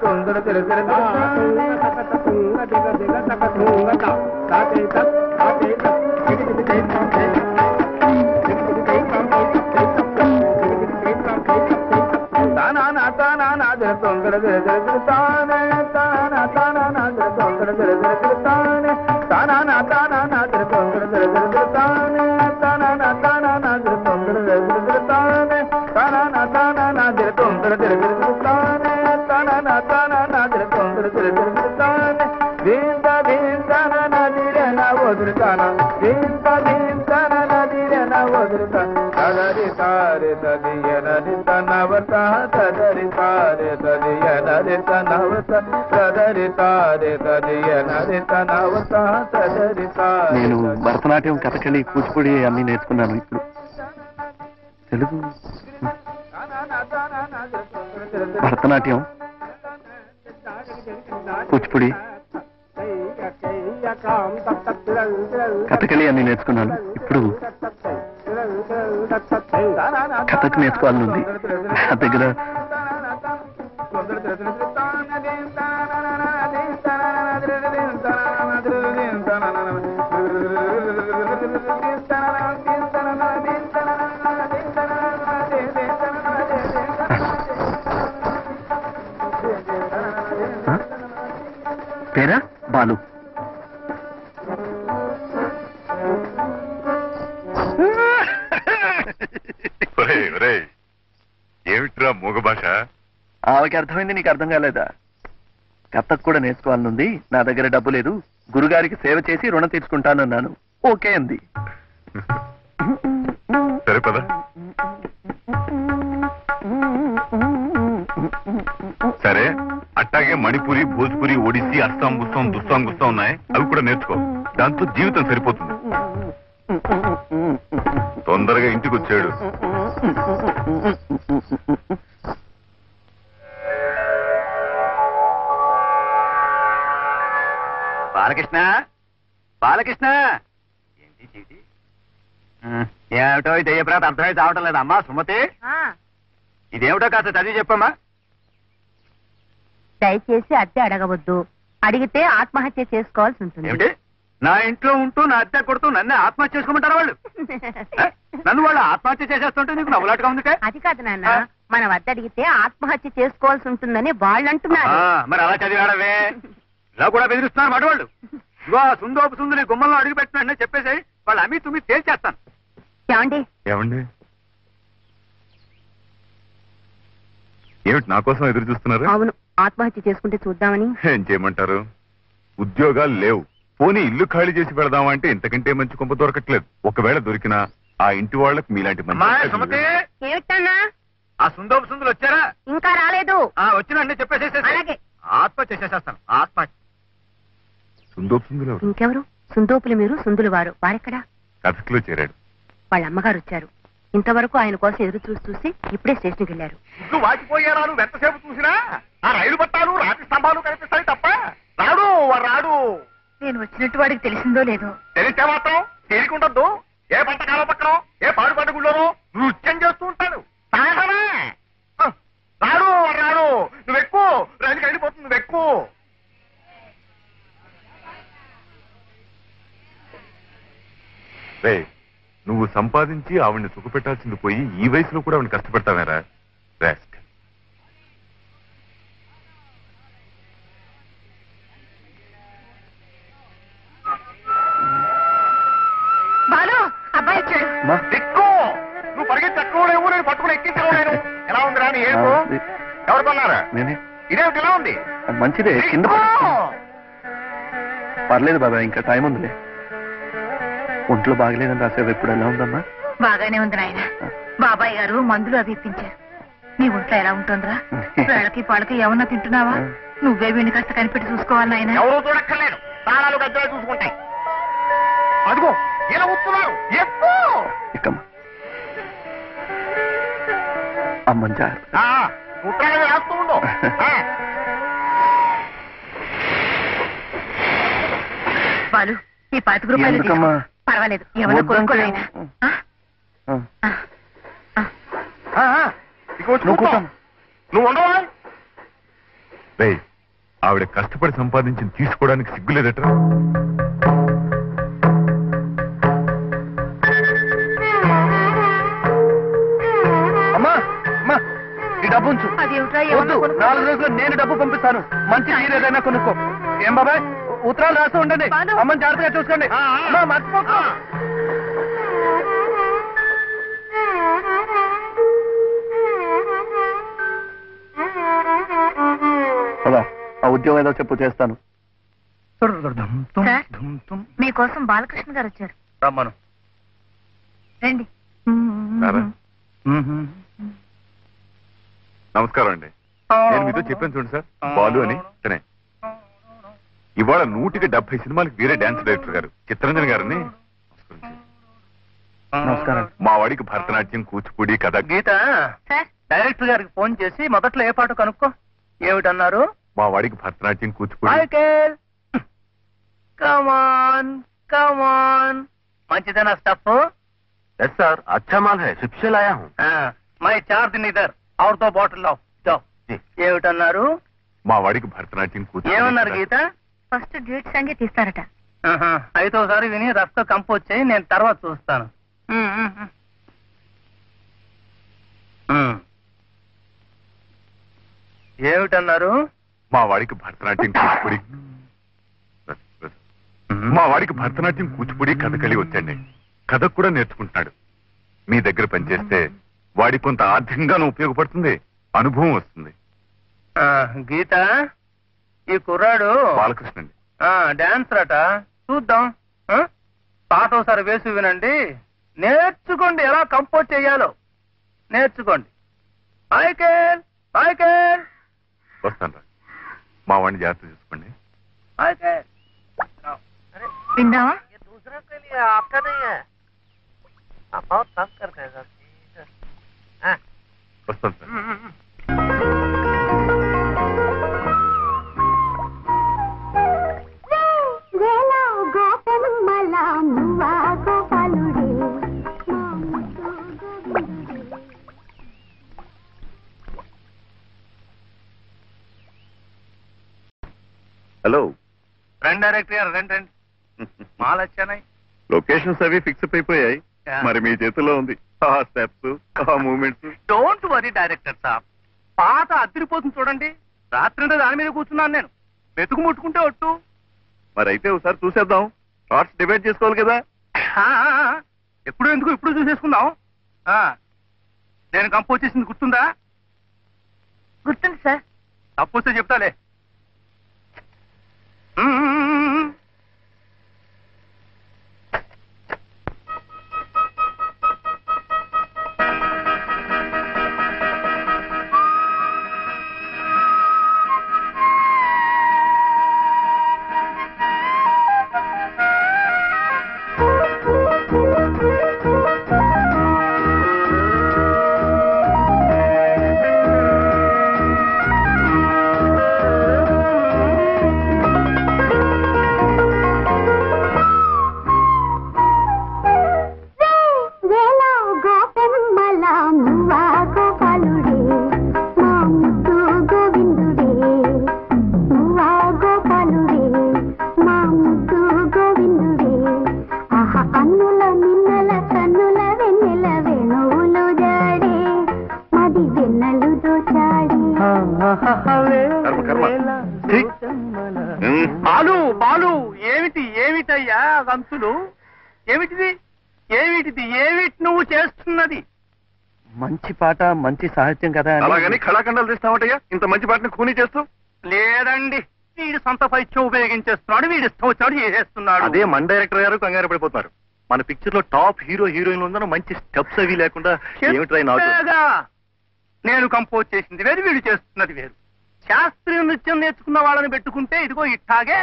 తొందర తెర తెర తుంగ దిగ దిగ తక తుంగ తాతే తాతే తానా తానా తొందర తెర తెర తానే తానా తానా తొందర తెర తెర తానే తానా తానా తొందర తెర తెర తానే తానా తానా తొందర తెర తెర తానే తానా తానా తొందర తెర తెర తానే తానా తానా తొందర తెర తెర తానే దీంత దీంతన నదిరన వదురుతానా దీంత దీంతన నదిరన వదురుతానా తదరి తారే తదియనరి తనవత తదరి తారే తదియనరి తనవత తదరి తారే తదియనరి తనవత తదరి తారే. నేను భరతనాట్యం, కథకళి, కూచిపూడి అన్ని నేర్చుకున్నాను. ఇప్పుడు తెలుగు భరతనాట్యం, కూచిపూడి, కథకళి అన్ని నేర్చుకున్నాను. ఇప్పుడు కథకు నేర్చుకోవాలనుంది. నా దగ్గర పేరా బాలు. ఏమిట్రా మూగ భాష? ఆమెకి అర్థమైంది, నీకు అర్థం కాలేదా? కథకు కూడా నేర్చుకోవాలనుంది. నా దగ్గర డబ్బు లేదు. గురుగారికి సేవ చేసి రుణం తీర్చుకుంటానన్నాను. ఓకే అంది. సరే పద. సరే, అట్టాగే మణిపురి, భోజ్పురి, ఒడిస్సీ, అస్సాం, గుస్సాం, దుస్సాం గుస్సాం ఉన్నాయి. అవి కూడా నేర్చుకో. దాంతో జీవితం సరిపోతుంది. తొందరగా ఇంటికి వచ్చాడు. బాలకృష్ణ, బాలకృష్ణ, ఏంటి చీటి? ఏమిటో ఇది అయ్యప్రాత అర్థమైతే అవటం లేదా? అమ్మా సుమతి, ఇదేమిటో కాస్త చదివి చెప్పమ్మా. దయచేసి అద్దె అడగవద్దు. అడిగితే ఆత్మహత్య చేసుకోవాల్సి ఉంటుంది. ఏమిటి? నా ఇంట్లో ఉంటూ నా అద్దె కొడుతూ నన్ను ఆత్మహత్య చేసుకోమంటారా వాళ్ళు? నన్ను వాళ్ళు ఆత్మహత్య చేసేస్తుంటే నీకు నవ్వులాటగా ఉంది. అది కాదు నాన్న, మన వద్ద అడిగితే ఆత్మహత్య చేసుకోవాల్సి ఉంటుందని వాళ్ళు అంటున్నారు. మరి అలా చదివాడవే? ఇలా కూడా బెదిరిస్తున్నారు మాట వాళ్ళు. ఇగో సుందోపు సుందుని గుమ్మంలో అడుగు పెట్టినట్టు చెప్పేసి వాళ్ళు అమ్మి తుమ్మి తేల్చేస్తాను. ఏమండి? ఏమండి? ఏమిటి నా కోసం ఎదురు చూస్తున్నారు? అవును, ఆత్మహత్య చేసుకుంటే చూద్దామని. ఏం చేయమంటారు? ఉద్యోగాలు లేవు. పోనీ ఇల్లు ఖాళీ చేసి పెడదామా అంటే ఇంతకంటే మంచి కొంప దొరకట్లేదు. ఒకవేళ దొరికినా ఆ ఇంటి వాళ్ళకి మీలాంటి సుమతి, ఏమిటన్నా? ఆ సుందోపు సుందులు వచ్చారా? ఇంకా రాలేదు. వచ్చినండి చెప్పేసేసి అలాగే. ఆత్మహత్య చేసేస్తాను. ఆత్మహత్య. సుందోపు సుందులు ఇంకెవరు? సుందోపులు మీరు, సుందులు వారు. వారెక్కడా? కథకులో చేరాడు. వాళ్ళ అమ్మగారు వచ్చారు. ఇంతవరకు ఆయన కోసం ఎదురు చూసి చూసి ఇప్పుడే స్టేషన్కి వెళ్ళారు. వాచిపోయారా? నువ్వు ఎంతసేపు చూసినా ఆ రైలు పట్టాలు, రాతి స్తంభాలు కనిపిస్తాయి తప్ప రాడు రాడు. నేను వచ్చినట్టు వాడికి తెలిసిందో లేదో. తెలిస్తే మాత్రం తేలికుండద్దు. ఏ పంటకాల పక్కన, ఏ పాడు పంట గుళ్ళోనో నృత్యం చేస్తూ ఉంటాడు. సాహసమే. రాడు రాడు. నువ్వు ఎక్కువ రైలుకి వెళ్ళిపోతుంది. నువ్వు ఎక్కువ. రే, నువ్వు సంపాదించి ఆవిడ్ని సుఖపెట్టాల్సింది పోయి ఈ వయసులో కూడా ఆవిడ్ని కష్టపెడతావేరా? బాలు, అబ్బాయి వచ్చాడు. ఎక్కువ నువ్వు పరిగెత్తి ఎక్కువ లేవు. నేను పట్టుకుని ఎక్కించలేను. ఎలా ఉంది రాని ఏమో? ఎవరు కొన్నారా? ఇదేమిటి ఇలా ఉంది? మంచిదే. కింద పర్లేదు బాబాయ్, ఇంకా టైం ఉందిలే. ఒంట్లో బాగలేదని రాసేవి. ఇప్పుడు ఎలా ఉందమ్మా? బాగానే ఉంది నాయన. బాబాయ్ గారు మందులు అవి ఇప్పించారు. నీ ఒంట్లో ఎలా ఉంటుందిరా? వేళకి పాలకి ఏమన్నా తింటున్నావా? నువ్వే వీడిని కాస్త కనిపెట్టి చూసుకోవాలి నాయన. ఎవరు చూడక్కర్లేదు. తాళాలు గద్దలు చూసుకుంటాయి. అదిగో ఇలా వస్తున్నారు. ఎక్కమ్మా. అమ్మని జాగ్రత్త. ఉత్తరాలు రాస్తూ ఉండు. బాలు, ఈ 25 రూపాయలు తీసుకో. పర్వాలేదు, ఏమన్నా కొనుక్కోలేనా? నువ్వు ఉండవా? రేయ్, ఆవిడ కష్టపడి సంపాదించి తీసుకోవడానికి సిగ్గులేదట. అమ్మా అమ్మా ఈ డబ్బు ఉంచు. అదేమిట్రా, వద్దు, 4 రోజుల్లో నేను డబ్బు పంపిస్తాను. మంచి చీర ఏదైనా కొనుక్కో. ఏం బాబాయ్, ఉత్తరాలు రాస్తూ ఉండండి. అమ్మని జాగ్రత్తగా చూసుకోండి. అమ్మా, మర్చిపోకు. ఆ ఉద్యోగం ఏదో చెప్పు, చేస్తాను. సార్, మీకోసం బాలకృష్ణ గారు వచ్చారు. రమ్మను. రండి. రారా? నమస్కారం అండి. నేను మీతో చెప్పాను చూడండి సార్, బాలు అని తనే. ఇవాళ 170 సినిమాలకు వేరే డాన్స్ డైరెక్టర్ గారు చిత్తరంజన్ గారిని నమస్కారం. మా వాడికి భరతనాట్యం, కూచిపూడి, కథ. గీత, సార్, డైరెక్టర్ గారికి ఫోన్ చేసి మొదట్లో ఏ పాట కనుక్కో. ఏమిటన్నారు? మా వాడికి భరతనాట్యం, కూచిపూడి. మైకేల్, కమాన్ కమాన్. మంచిదేనా స్టఫ్? ఎస్ సార్, అచ్చా మాల్ హై, శిక్ష లాయా హూ. మై 4 दिन इधर और 2 बॉटल लाओ. जाओ. ఏమిటన్నారు? మా వాడికి భరతనాట్యం, కూచిపూడి. ఏమన్నారు గీత? ఫస్ట్ డ్యూట్ సంగీత తీస్తారట. అయితే ఒకసారి విని రఫ్గా కంపోజ్ చేయి, నేను తర్వాత చూస్తాను. ఏమిటన్నారు? మా వాడికి భరతనాట్యం, కూచిపూడి. మా వాడికి భరతనాట్యం, కూచిపూడి, కథకళి వచ్చండి. కథకు కూడా నేర్చుకుంటున్నాడు. మీ దగ్గర పనిచేస్తే వాడి కొంత ఆర్థికంగానూ ఉపయోగపడుతుంది, అనుభవం వస్తుంది. గీత, ఈ కుర్రాడు బాలకృష్ణ అండి. డాన్సర్ అట. చూద్దాం. పాట ఒకసారి వేసి వినండి, నేర్చుకోండి. ఎలా కంపోజ్ చేయాలో నేర్చుకోండి. Michael, Michael. వస్తాను రా. మా వాడిని జాగ్రత్త చూసుకోండి. మైకేల్. విందామా? दूसरा के लिए आपका नहीं है, आप बहुत काम करते हैं सर. వస్తాను సార్. హలో, రండి డైరెక్టర్ గారు, రండి రండి. మాల్ వచ్చానాయి. లొకేషన్స్ అవి ఫిక్స్ అయిపోయాయి. మరి మీ చేతిలో ఉంది. ఆ స్టెప్స్, ఆ మూమెంట్స్. డోంట్ వరీ డైరెక్టర్ సాబ్, పాట అదిరిపోతుంది చూడండి. రాత్రి దాని మీద కూర్చున్నాను నేను. వెతుకు ముట్టుకుంటే ఒట్టు. మరి అయితే ఒకసారి చూసేద్దాం. షార్ట్స్ డిబేట్ చేసుకోవాలి కదా. ఎప్పుడు ఎందుకు, ఇప్పుడు చూసేసుకుందాం. నేను కంపోజ్ చేసింది గుర్తుందా? గుర్తుంది సార్. తప్పొస్తే చెప్తాలే. బాలు, బాలు, ఏమిటి ఏమిటయ్యా గంతులు? ఏమిటిది, ఏమిటిది, ఏమిటి నువ్వు చేస్తున్నది? మంచి పాట, మంచి సాహిత్యం కదా. అలాగని కళాఖండాలు తెస్తామంటయ్యా ఇంత మంచి పాటను కూనీ చేస్తూ? లేదండి, వీడి సొంత పైత్యం ఉపయోగించేస్తున్నాడు. వీడి ఇష్టం వచ్చినాడు చేసేస్తున్నాడు. అదే మన డైరెక్టర్ గారు కంగారు పడిపోతున్నారు. మన పిక్చర్ లో టాప్ హీరో హీరోయిన్ ఉందన్న మంచి స్టెప్స్ అవి లేకుండా ఏమిట్రై నాకు. నేను కంపోజ్ చేసింది వేరు, వీడు చేస్తున్నది వేరు. శాస్త్రీయ నృత్యం నేర్చుకున్న వాళ్ళని పెట్టుకుంటే ఇదిగో ఇట్టాగే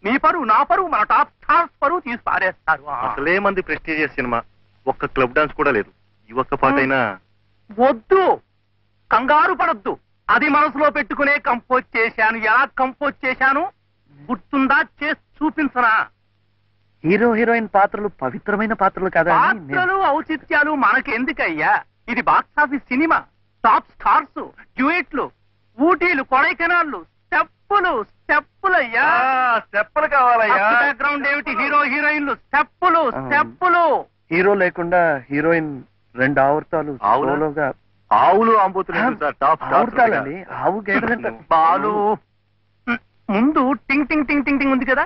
మీ పరువు, నా పరువు, మన టాప్ స్టార్స్ పరువు తీసి పారేస్తారు. అసలే మంది ప్రెస్టీజియస్ సినిమా, ఒక్క క్లబ్ డాన్స్ కూడా లేదు. ఈ ఒక్క పాట అయినా వద్దు, కంగారు పడద్దు. అది మనసులో పెట్టుకునే కంపోజ్ చేశాను. ఎలా కంపోజ్ చేశాను గుర్తుందా? చేసి చూపించరా? హీరో హీరోయిన్ పాత్రలు పవిత్రమైన పాత్రలు కదా. పాత్రలు ఔచిత్యాలు మనకెందుకయ్యా? ఇది box office cinema. Top stars, డ్యూయెట్లు, ఊటీలు కొడైకెనాళ్ళు స్టెప్పులయ్యా. స్టెప్పులు కావాలయ్యా. బ్యాక్గ్రౌండ్ ఏమిటి? హీరో హీరోయిన్లు స్టెప్పులు. హీరో లేకుండా హీరోయిన్ 2 ఆవర్తాలు సోలోగా. ఆవులు ఆంబోతులు ఆవుతాలండి. ఆవు గేదెలంటే బాలు ముందు టింగ్ టింగ్ టింగ్ టింగ్ టింగ్ ఉంది కదా,